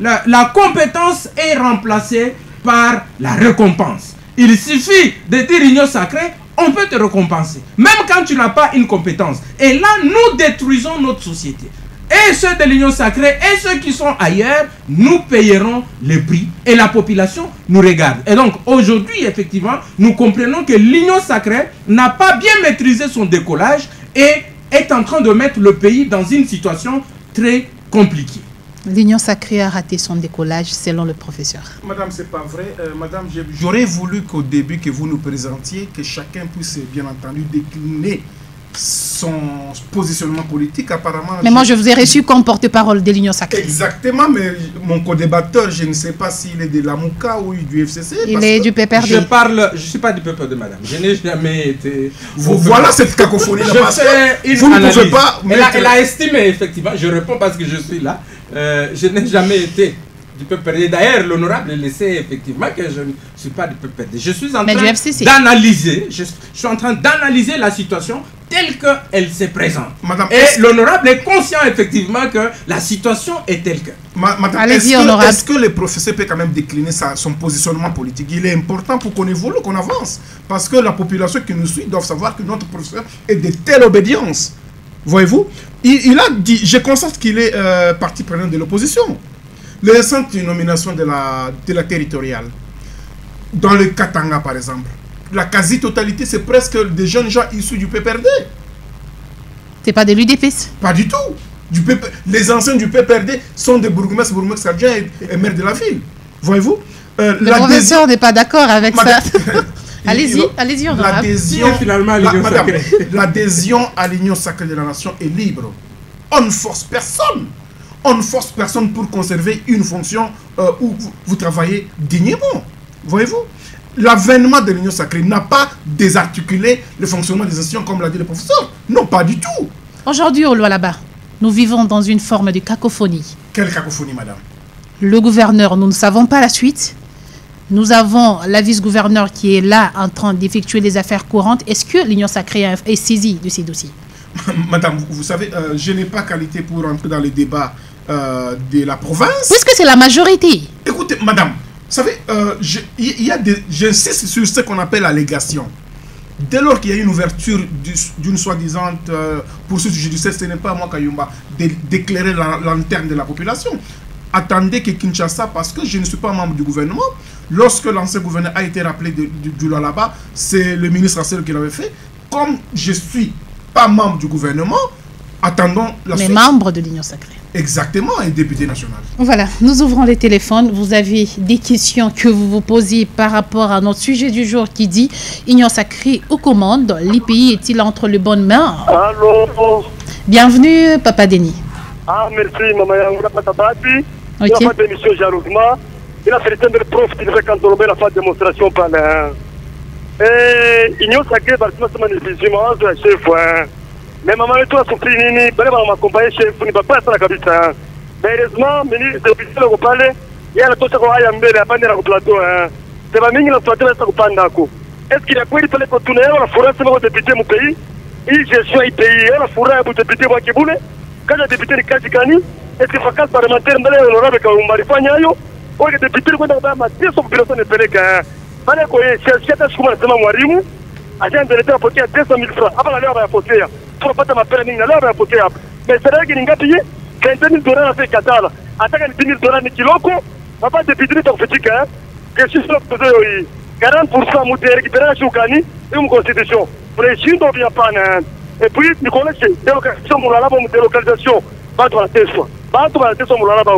la compétence est remplacée par la récompense. Il suffit de dire union sacrée, on peut te récompenser. Même quand tu n'as pas une compétence. Et là, nous détruisons notre société. Et ceux de l'union sacrée et ceux qui sont ailleurs, nous payerons le prix. Et la population nous regarde. Et donc, aujourd'hui, effectivement, nous comprenons que l'union sacrée n'a pas bien maîtrisé son décollage et est en train de mettre le pays dans une situation très compliquée. L'union sacrée a raté son décollage selon le professeur. Madame, c'est pas vrai. Madame, j'aurais voulu qu'au début que vous nous présentiez, que chacun puisse bien entendu décliner son positionnement politique. Apparemment. Mais moi, je vous ai reçu comme porte-parole de l'union sacrée. Exactement, mais mon co-débatteur, je ne sais pas s'il est de la Mouka ou du FCC. Il est du PPRD. Je ne suis pas du PPRD, madame. Je n'ai jamais été... Voilà cette cacophonie. Vous ne pouvez pas... Elle a estimé, effectivement. Je réponds parce que je suis là. Je n'ai jamais été du PPRD. D'ailleurs, l'honorable laissé effectivement que je ne suis pas du PPRD. Je suis en train d'analyser. Je suis en train d'analyser la situation telle qu'elle se présente. Madame, et l'honorable est conscient effectivement que la situation est telle que. Madame, est-ce que le professeur peut quand même décliner son positionnement politique? Il est important pour qu'on évolue, qu'on avance. Parce que la population qui nous suit doit savoir que notre professeur est de telle obédience. Voyez-vous, il a dit, je constate qu'il est partie prenante de l'opposition. Les récentes nominations de la territoriale, dans le Katanga par exemple, la quasi-totalité, c'est presque des jeunes gens issus du PPRD. C'est pas de l'UDPS? Pas du tout. Les anciens du PPRD sont des bourgmestres adjoints et maires de la ville. Voyez-vous, le professeur n'est pas d'accord avec ça. Allez-y, l'adhésion à l'union sacrée de la nation est libre. On ne force personne. On ne force personne pour conserver une fonction où vous travaillez dignement. Voyez-vous, l'avènement de l'union sacrée n'a pas désarticulé le fonctionnement des institutions comme l'a dit le professeur. Non, pas du tout. Aujourd'hui, au Lualaba, nous vivons dans une forme de cacophonie. Quelle cacophonie, madame? Le gouverneur, nous ne savons pas la suite. Nous avons la vice-gouverneur qui est là en train d'effectuer les affaires courantes. Est-ce que l'union sacrée est saisie de ces dossiers? Madame, vous savez, je n'ai pas qualité pour entrer dans les débats de la province. Puisque c'est la majorité. Écoutez, madame, vous savez, j'insiste sur ce qu'on appelle l'allégation. Dès lors qu'il y a une ouverture d'une soi-disant poursuite judiciaire, ce n'est pas moi, Kayumba, d'éclairer la lanterne de la population. Attendez que Kinshasa, parce que je ne suis pas membre du gouvernement, lorsque l'ancien gouverneur a été rappelé du Lualaba, c'est le ministre Assel qui l'avait fait. Comme je suis pas membre du gouvernement, attendons la suite. Mais membre de l'union sacrée. Exactement, et député national. Voilà, nous ouvrons les téléphones. Vous avez des questions que vous vous posez par rapport à notre sujet du jour qui dit Union sacrée aux commandes, les pays est-il entre les bonnes mains? Allô. Bienvenue, Papa Denis. Ah, merci, Maman Yangoura Patabati. Ok. Il a fait d'émission Jarouzma. Il a fait le prof qui devait quand on la fait démonstration par là. Et Union sacrée, parce que c'est magnifiquement, c'est chef. Mais maman, toi, son prix, Nini, ben, on m'accompagne chef, on ne va pas être la capitale. Mais heureusement, le député, on parle, yeye anatosha kwa haya mbele apande na kuplateau sema mingi na plateau sasa kupanda hako est-ce qu'il y a kweli pale kwa tunaelewa na furaha sema kwa député mu pays hii gestion hii pays na furaha kwa député kwa Kibule kaja député ni kazi gani est-ce que fakal parlementaire mbele ya honorable kwa umarifanya hayo kwa député kwenda kwa mateso population nepeleka pale kwa siasa shukuma nasema mwalimu agenda leta apokea 200,000 francs hapa leo anapotea tunapata mapera mingi na leo anapotea hapa mais c'est vrai ni ngapi 20,000 dollars na feka katala ataka ni 10,000 dollars ni kiloko papa député takufitika question sur poser hii 40% mutere récupérer shukani une constitution preshindo vya pana et puis ni connaître délocalisation mulala ba délocalisation batu wanateswa mulala ba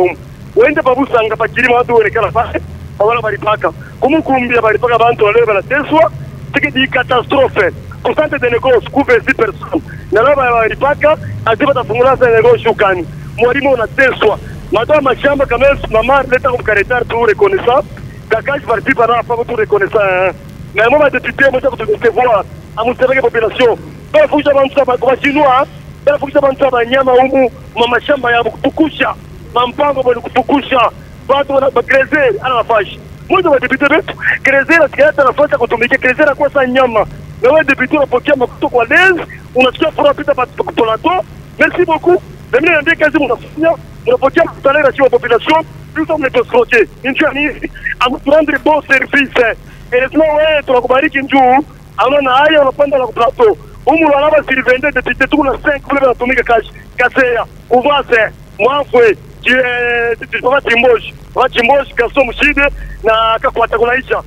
wende babusanga pakirima watu werekana pale wala balipaka kumukumbia balipaka bantu wale banateswa c'est une catastrophe au centre de négoce couvre 6 personnes na leo balipaka aziba tafungula za négoce shukani mwalimu unateswa madama mashamba kama mama leta kumkaretar tu reconnaissant kakaji parti para pas tout reconnaissant mais moi député moi ça te voir à mon service population pas faut jamais ça kwa chinois pas faut jamais ça banyama humu mama shamba ya kutukusha mampango bali kutukusha watu wana bagreze ana nafasi mmoja wa député wetu greze na siasa nafasi kutumikia greze na kwa sa nyama na wewe député unapokea makuto kwa lez unasikia furaha pita plateau merci beaucoup mimi niambie kazi mnafanya mnapokea salaire ya population plus on est escroqué injani amrendre bon service heureusement wewe tunakubariki njoo aona haya unapanda na plateau umu laba sirvende député tu na 5 kule banatumika kazi kaseya kuvase mwafwe Chimboshi kaso mshide na kakwata kunaisha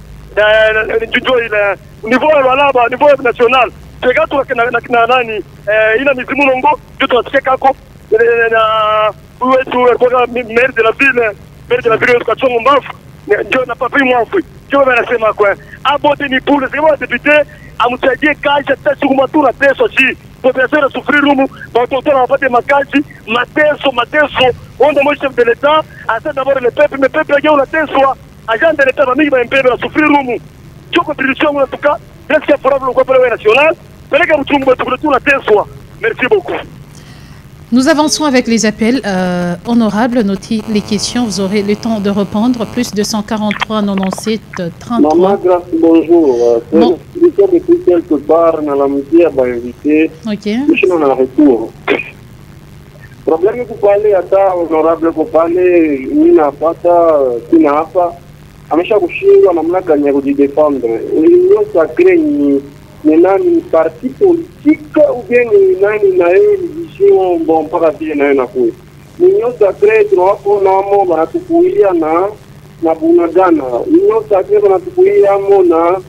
njoo ile niveau laba niveau national tegatu na nani ina mizimu nongo ndio tunasikia kako na wetu kwa maire de la ville kwa chongo mbafu ndio na papi mwafwe ndio wanasema kwa abote ni pule sema député amsaidie kazi hata siku matura pesa si population na souffrir rumu watoto wapate makazi mateso onda moi chef de l'état asa d'abord le peuple mais peuple yao unateswa agent de l'état mingi ba mpebe na souffrir rumu choko contribution en tout cas presque favorable kwa pale national peleka mchungu wetu kule tunateswa merci beaucoup. Nous avançons avec les appels. Honorable, notez les questions. Vous aurez le temps de répondre. Plus 243 97 33. Maman, grâce, bonjour. C'est bon. l'explication depuis quelque part dans la musique à inviter. Ok. Je suis dans le retour. Problème que vous parlez à ça, honorable, vous parlez, Nina Fata, Tina Hapa, amesha kushindwa namna gani ya kujidefendre. Union sacrée ni nani parti politique ou bien ni nani na yeye vision bon mpaka vile nayo nakuwa. Union sacrée tunawaona wamo wanatukuia na bunagana. Union sacrée wanatukuia mo na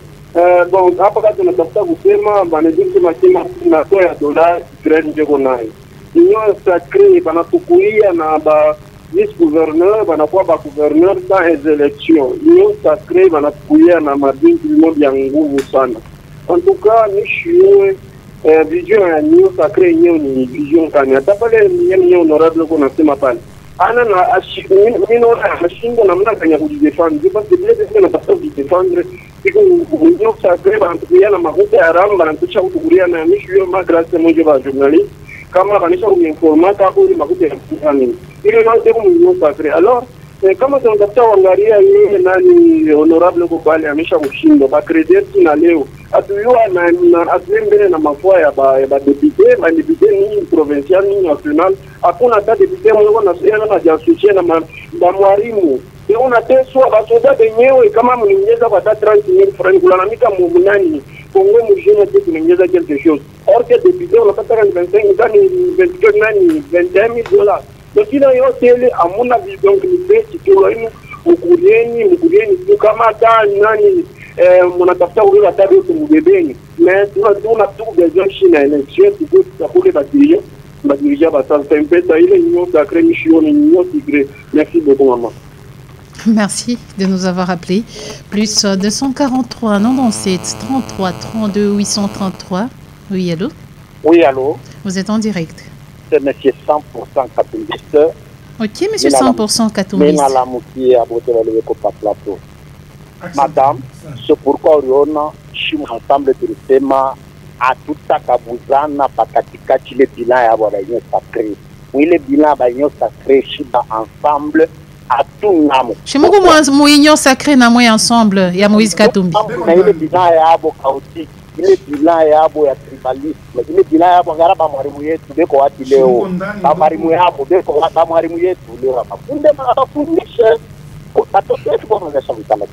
bon hapa kati tunatafuta kusema banajiki machima na toa dola Ukraine ndio nayo. Union sacrée banatukuia na ba vice-gouverneur banakuwa ba gouverneur dans les élections. Union sacrée banatukuia na madingi moja nguvu sana. En tout cas, ni shue vision ya Union sacrée yenyewe ni vision kani. Hata pale yenyewe honorable kuna sema pale. Ana na mino ashinda namna kanya kujidefendre. Parce que bien na tafuta kujidefendre. Iko Union sacrée banatukuia na makuta ya ramba na kucha kutukuria na ni shue ma grâce moja ba journaliste. Kama kanisha kuinformata hapo ni makuta ya kufanya. Ile ndio Union sacrée. Alors kama tunatafuta kuangalia yeye nani honorable kwa pale amesha kushinda ba credit na leo atuyua na atembele na mafua ya ba député ni provincial ni national hakuna hata député mmoja na sio na jasuchia na mwalimu ndio unateswa basoda benyewe kama mninyeza kwa 30,000 francs kulalamika munani Kongo mjini tu kunyeza quelque chose or que député unapata 25 ndani 24 nani 21,000 dollars. Donc il y a yote amuna donc ni beti kwa hiyo mkurieni kama nani mnatafuta kuliza tabu tumgebeni mais tuna tu besoin china election pour kule badirisha basa tempeta ile Union sacrée mission Union sacrée. Merci beaucoup maman. Merci de nous avoir appelés. Plus 243 97 33 32 833. Oui, allô? Oui, allô? Vous êtes en direct. C'est monsieur 100% catholique. Ok, monsieur 100% catholique. Madame, c'est pourquoi on suis ensemble de l'Utema à tout à Kabuzana, Pakatika, le bilan à Union sacrée. Oui, le bilan à Union sacrée, je suis ensemble atunamo chez muku mounion sacré na moi ensemble ya Moïse Katumbi na ile bilan yabo chaotique ile bilan yabo ya tribalisme ile bilan yabo ngara ba mwalimu yetu beko wati leo ba mwalimu yabo beko wati ba mwalimu yetu leo mafunde mafundisha atokea kwa mwanzo mtala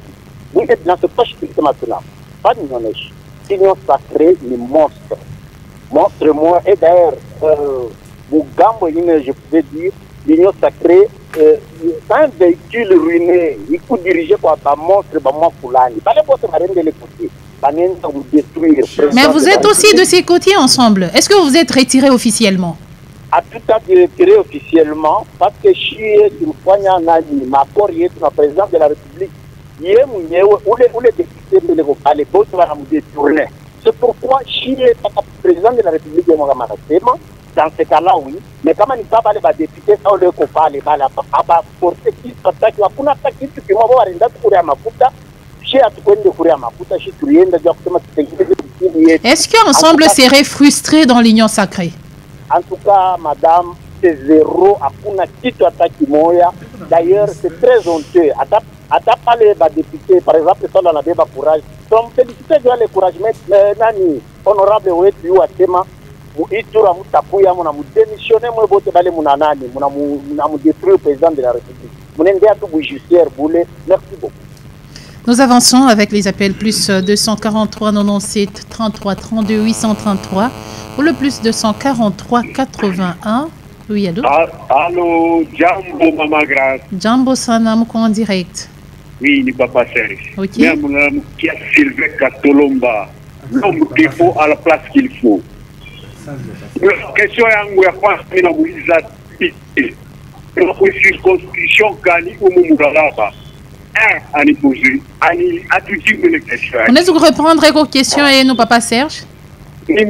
ile bilan se passe kama tuna pas de nonesh union sacrée ni monstre montre-moi et d'ailleurs Mugambo je pouvais dire l'union sacrée c'est un véhicule ruiné il faut diriger par un monstre par moi fulani pas les bottes marines de l'écouter détruire. Mais vous êtes aussi de ces côtés ensemble. Est-ce que vous êtes retiré officiellement? À tout à fait retiré officiellement parce que Chie Tulfanya Nani, ma le président de la République, ou les députés de les boss vont nous détourner. C'est pourquoi Chie est président de la République de Mogamarasema. Dans ce cas-là, oui. Mais comment il va les députés, ça on le copa, les balles, à forcer qui s'attaque, à pour attaquer, tu peux m'avoir une date pour ma puta. Est-ce qu'ensemble serait frustré dans l'union sacrée? En tout cas, madame, c'est zéro. D'ailleurs, c'est très honteux. À pas les députés, par exemple, ça dans la débat courage. Donc, féliciter le courage, mais nani, honorable Ouetu Atema, Itura Mutapuya, mon amour démissionné, mon vote d'aller mon anani, mon amour détruire le président de la République. Mon endroit tout justicière, boulé. Merci beaucoup. Nous avançons avec les appels plus 243 97 33 32 833 ou le plus 243 81. Oui, allô? Allô, Jambo Mama Grace. Jambo Sana, mouko en direct. Oui, ni Papa Serge. Ok. Même qui a Sylvain Katolomba, l'homme qu'il faut à la place qu'il faut. La question est en quoi on a mobilisé la constitution Kani ou Moumouralaba. Ani posé, ani attitude de question. On est reprendre vos questions et nous, Papa Serge. La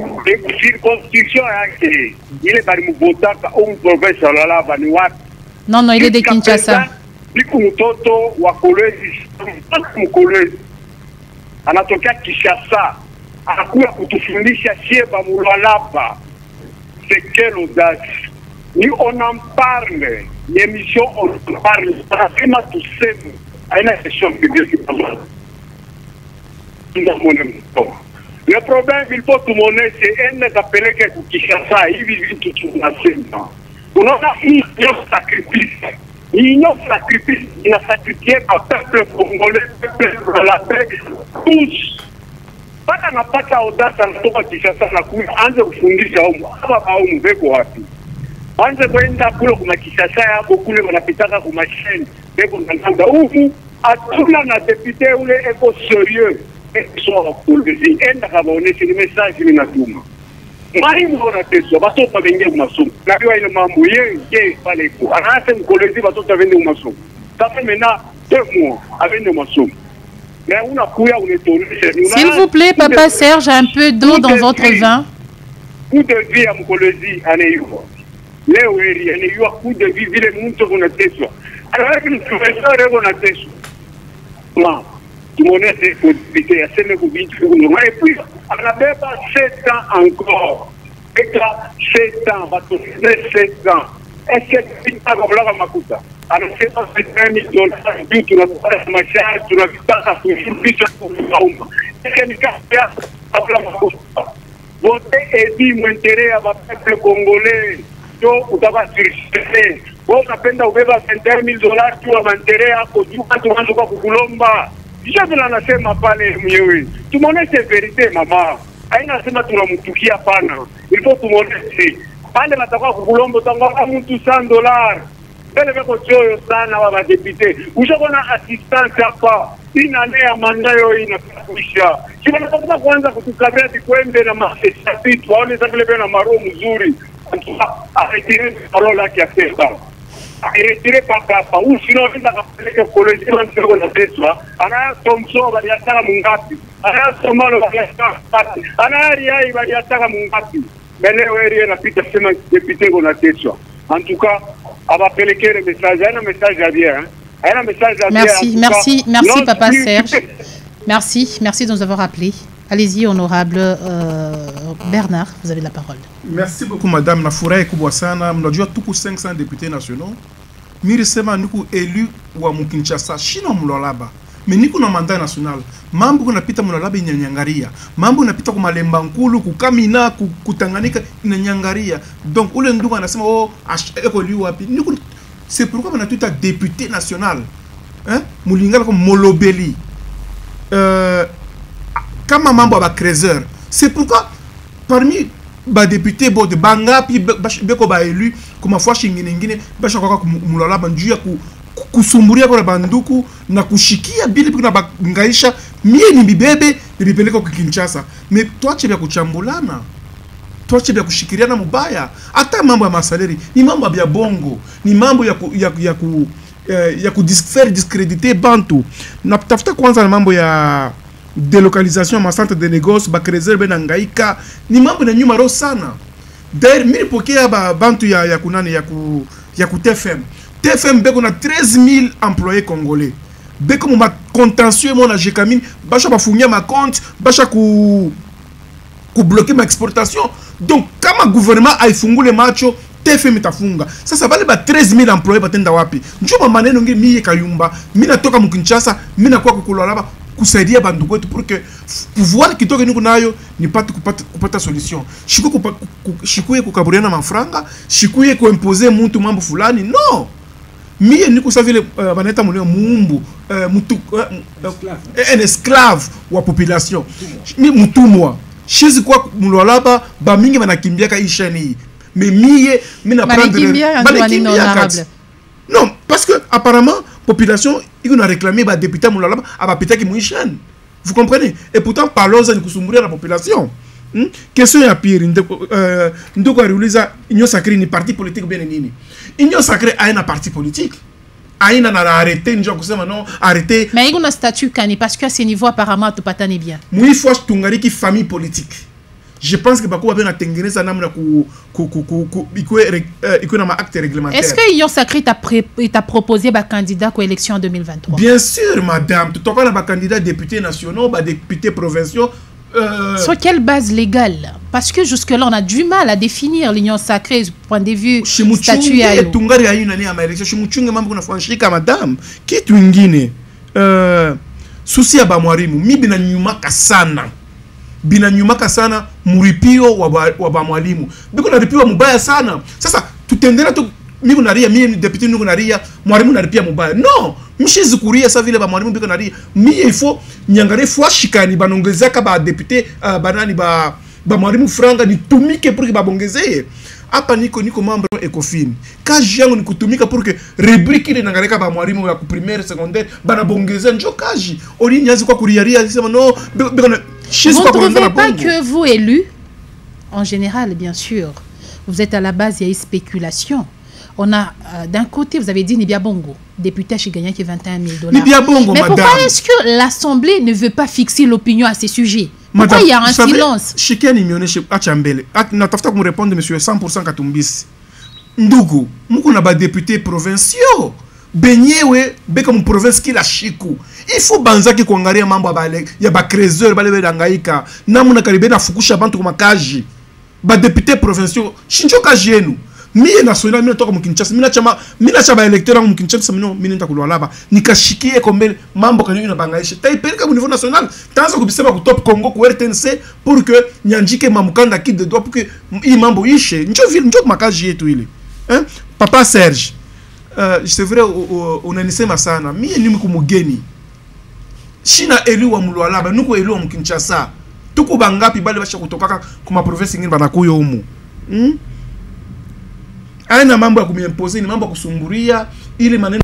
circonscription il est dans le votant au province là non, non, il est de Kinshasa. Mtoto wa kolezi mkolezi anatokea Kinshasa anakuja kutufundisha sheba mulwalaba. C'est quelle audace. Ni on en parle, l'émission on en parle, vraiment tout seul. Aina question que Dieu qui parle. Le problème, il faut tout le monde, c'est un des appelés qui Kinshasa, il vit tout le monde. On a un sacrifice. L'union sacrifice, il a sacrifié un peuple congolais, peuple de la paix, tous. Pas qu'on n'a pas d'audace à la Kinshasa, on a kufundisha hapa au mbeko wapi. Anze kwenda kule kwa Kinshasa hapo kule wanapitaka kwa machine, beko ndanga huku atuna na député ule eko sérieux et soit polisi enda kabaonesha ni message ninatuma. Mari mbona teso batoto benge masomo. Na biwa ile mambo yeye pale kwa. Anase mkolezi batoto benge masomo. Ça fait maintenant 2 mois avec nos masomo. Mais on a couillé on est tourné. S'il vous plaît, Papa Serge, un peu d'eau dans votre vin. Coup de vie à mkolezi anayuwa. Leo eri anayuwa coup de vie vile mtu kuna teso. Alors que nous faisons on a teso. Non. Tout le monde est possibilité à ce niveau et puis on a même pas 7 ans encore. Et là, 7 ans, va tout 7 ans. Est-ce que c'est pas comme là, Makuta? Alors, c'est pas 1 000 $, tu n'as pas ma charge, tu n'as pas à toujours plus pour le monde. Est-ce que tu as fait à la Makuta? Voter et dire mon intérêt à ma peuple congolais. Donc, vous avez surchité. Vous avez 21 000 $, tu as intérêt à Kojuka, tu vas jouer pour Kulomba. Je la nasema pale mwenyewe. Tumoneshe verite mama. Haina sema tunamtukia pana. Ilifo tumoneshe. Pale matakuwa kukulombo tangwa mtu $100. Bele beko choyo sana wa député. Ushakona assistance hapa. Inalea mandayo inakuisha. Kima nataka kuanza kutukabia kwende na mashapitu. Waone sasa vile na maro mzuri. Arretire parola qui a fait ça. Retiré par capa, ou sinon il va rappeler que le collège de Tesla, ana Thompson va y atteindre Mungapi, ana Somalo va y atteindre, ana Ria va y atteindre Mungapi. Mais les Oériens n'a plus de chemin député qu'on a Tesla. En tout cas, on va appeler le message, un message à bien. Un message à bien. Merci, Papa Serge. Merci de nous avoir appelés. Allez-y, honorable Bernard, vous avez la parole. Merci beaucoup, Madame Nafoura et Koubouassana. Nous avons tous 500 députés nationaux. miri sema niku élu wa Mukinshasa shino mulolaba mais niku na mandat national mambo kuna pita mulolaba inyangaria mambo unapita kwa Malemba Nkulu kukamina kutanganika inyangaria donc ule ndugu anasema oh eko liu wapi niku c'est pourquoi on a tout un député national hein mulingala comme Molobeli kama mambo ba Kreiser c'est pourquoi parmi ba député bo de banga pi beko ba élu kuma fois shingine basha kwa mulala banju ya kusumburia kwa banduku na kushikia bili na bangaisha mie ni bibebe ni bibeleko kwa Kinshasa mais tuache vya kuchambulana tuache vya kushikiriana mubaya hata mambo ya masaleri ni mambo ya bongo ni mambo ya faire discréditer bantu na tafuta kwanza na mambo ya délocalisation ma centre de négoce ba Kreiser benangaika ni mambo na nyuma ro sana d'ailleurs mimi pokea ba bantu ya kunani ya ku TFM beko na 13000 employés congolais beko mo contentieux mo na Jekamine basha bafungia ma compte basha ku bloquer ma exportation donc kama gouvernement aifungule macho TFM itafunga sasa bale ba 13000 employés batenda wapi njoo maneno ngi mie kayumba mimi natoka Mukinshasa mimi nakuwa kukulolaba kusaidia bandu kwetu pour que pouvoir kitoke niko nayo nipate kupata solution shikuye kukaburiana mafranga shikuye kuimposer mtu mambo fulani no mie niko sa vile baneta mulio muumbu mutu un esclave wa population mi mutumwa shizi kwa mulolaba ba mingi banakimbia ka ishani mais mie mina prendre non parce que apparemment population il a réclamé ba député mulala aba pitaki muishan vous comprenez et pourtant parlons ni kusumburia la population question ya pire ndoko ariuliza Union Sacrée ni parti politique bien nini Union Sacrée a un parti politique aina na arrêter njo kusema non arrêter mais il y a un statut kani parce que à ce niveau apparemment tu patane bien moi faut tungari ki famille politique je pense que bako ba na tengeneza namna iko na ma acte réglementaire. Est-ce que Union Sacrée t'a proposé ba candidat pour élection en 2023? Bien sûr madame, tout on a ba candidat député nationaux, ba député provinciaux sur quelle base légale? Parce que jusque là on a du mal à définir l'Union Sacrée du point de vue statut ya yo. Tungari ya yuna ni ama élection, shimuchunge mambo kuna franchika madame. Kitu ingine susi ya ba mwalimu, mimi na nyumaka sana. Bina nyumaka sana muripio wa ba mwalimu biko na ripio mubaya sana sasa tutendera tu mimi kunaria mimi deputy niko naria mwalimu naripia mubaya no mshizi kuria sa vile ba mwalimu biko naria mimi ifo nyangare fwa shikani banongezeka ba deputy banani ba mwalimu franga nitumike pour que babongezee hapa niko mambo Ecofin kazi yangu ni kutumika pour que rubrique ile nangareka ba mwalimu ya primaire secondaire banabongezea njo kazi oli nyazi kwa kuriaria sema no biko na vous ne trouvez pas que vous, élus, en général, bien sûr, vous êtes à la base, il y a eu spéculation. On a, d'un côté, vous avez dit Nibia Bongo, député chez Gagnon qui est 21 000 $. Nibia Bongo, mais madame. Pourquoi est-ce que l'Assemblée ne veut pas fixer l'opinion à ces sujets? Pourquoi il y a un silence? Chikeni mione chez Achambele. Na tafta me répondre, monsieur, 100% Katumbis. Ndugu, muko na ba député provinciaux. Benyewe beka mu province kila shiku il faut banzaki kuangalia mambo ya ba Kreiser bale bedangaika namuna karibe na fukusha bantu kwa makaji ba député provinciaux shinjo kaji yenu mie national mimi natoka Mukinshasa mimi na ba électeur mu Mukinshasa mimi nenda kulwalaba nikashikie kombe mambo kanyo na bangaisha taipeleka mu niveau national tanza kubisema ku top Congo ku RTNC pour que nyanjike mamukanda kid de droit pour que hii mambo ishe njo makaji yetu ile hein papa Serge c'est vrai unanisema sana mimi ni mkumugeni shina élu wa mulwalaba nuko élu wa Mukinshasa tuko bangapi bale basha kutoka kuma province nyingine banakuyo humu aina mambo ya kumiemposer ni mambo ya kusumburia ile maneno